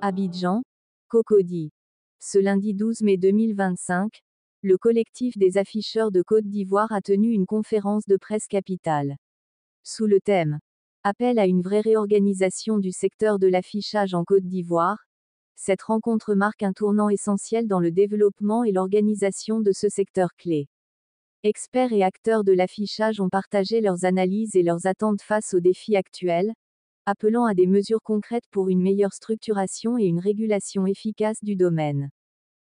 Abidjan, Cocody. Ce lundi 12 mai 2025, le collectif des afficheurs de Côte d'Ivoire a tenu une conférence de presse capitale. Sous le thème « Appel à une vraie réorganisation du secteur de l'affichage en Côte d'Ivoire », cette rencontre marque un tournant essentiel dans le développement et l'organisation de ce secteur clé. Experts et acteurs de l'affichage ont partagé leurs analyses et leurs attentes face aux défis actuels, appelant à des mesures concrètes pour une meilleure structuration et une régulation efficace du domaine.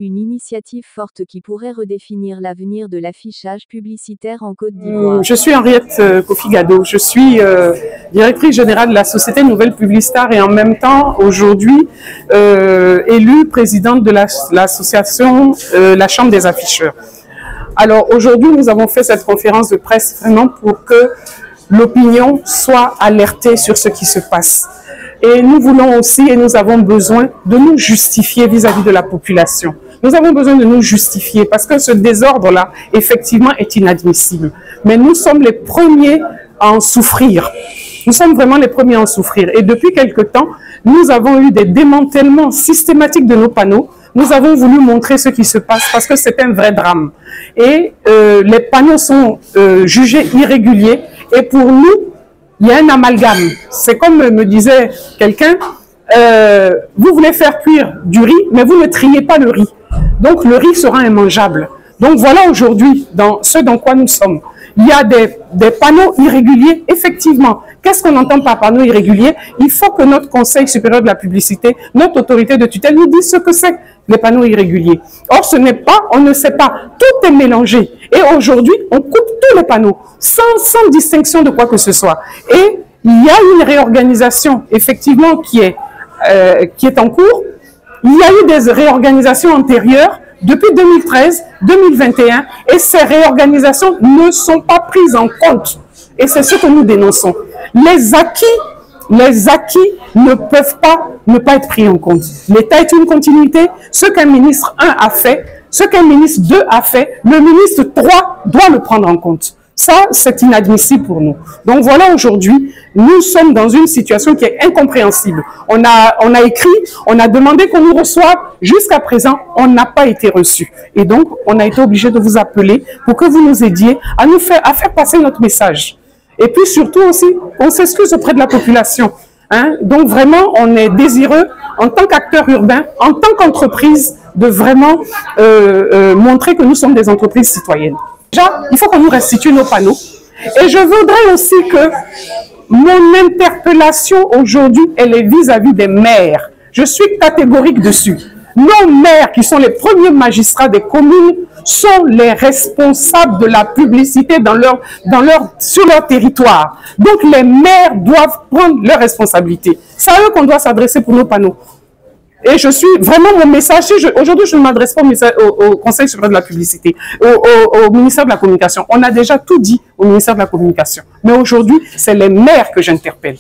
Une initiative forte qui pourrait redéfinir l'avenir de l'affichage publicitaire en Côte d'Ivoire. Je suis Henriette Kofi-Gado, je suis directrice générale de la société Nouvelle Publistar et en même temps aujourd'hui élue présidente de l'association La Chambre des afficheurs. Alors aujourd'hui nous avons fait cette conférence de presse vraiment pour que l'opinion soit alertée sur ce qui se passe. Et nous voulons aussi, et nous avons besoin de nous justifier vis-à-vis de la population. Nous avons besoin de nous justifier parce que ce désordre-là, effectivement, est inadmissible. Mais nous sommes les premiers à en souffrir. Nous sommes vraiment les premiers à en souffrir. Et depuis quelque temps, nous avons eu des démantèlements systématiques de nos panneaux. Nous avons voulu montrer ce qui se passe parce que c'est un vrai drame. Et les panneaux sont jugés irréguliers. Et pour nous, il y a un amalgame. C'est comme me disait quelqu'un, vous voulez faire cuire du riz, mais vous ne triez pas le riz. Donc le riz sera immangeable. Donc voilà aujourd'hui dans ce dans quoi nous sommes. Il y a des panneaux irréguliers, effectivement. Qu'est-ce qu'on entend par panneaux irréguliers? Il faut que notre Conseil supérieur de la publicité, notre autorité de tutelle nous dise ce que c'est les panneaux irréguliers. Or ce n'est pas, on ne sait pas, tout est mélangé. Et aujourd'hui, on coupe tous les panneaux, sans distinction de quoi que ce soit. Et il y a une réorganisation, effectivement, qui est en cours. Il y a eu des réorganisations antérieures depuis 2013, 2021, et ces réorganisations ne sont pas prises en compte. Et c'est ce que nous dénonçons. Les acquis ne peuvent pas ne pas être pris en compte. L'État est une continuité. Ce qu'un ministre 1 a fait, ce qu'un ministre 2 a fait, le ministre 3 doit le prendre en compte. Ça, c'est inadmissible pour nous. Donc voilà, aujourd'hui, nous sommes dans une situation qui est incompréhensible. On a écrit, on a demandé qu'on nous reçoive. Jusqu'à présent, on n'a pas été reçu. Et donc, on a été obligé de vous appeler pour que vous nous aidiez à faire passer notre message. Et puis surtout aussi, on s'excuse auprès de la population. Donc vraiment, on est désireux, en tant qu'acteur urbain, en tant qu'entreprise, de vraiment montrer que nous sommes des entreprises citoyennes. Déjà, il faut qu'on nous restitue nos panneaux. Et je voudrais aussi que mon interpellation aujourd'hui, elle est vis-à-vis des maires. Je suis catégorique dessus. Nos maires, qui sont les premiers magistrats des communes, sont les responsables de la publicité sur leur territoire. Donc les maires doivent prendre leurs responsabilités. C'est à eux qu'on doit s'adresser pour nos panneaux. Et je suis vraiment mon message. Aujourd'hui, je ne m'adresse pas au Conseil supérieur de la publicité, au ministère de la Communication. On a déjà tout dit au ministère de la Communication. Mais aujourd'hui, c'est les maires que j'interpelle.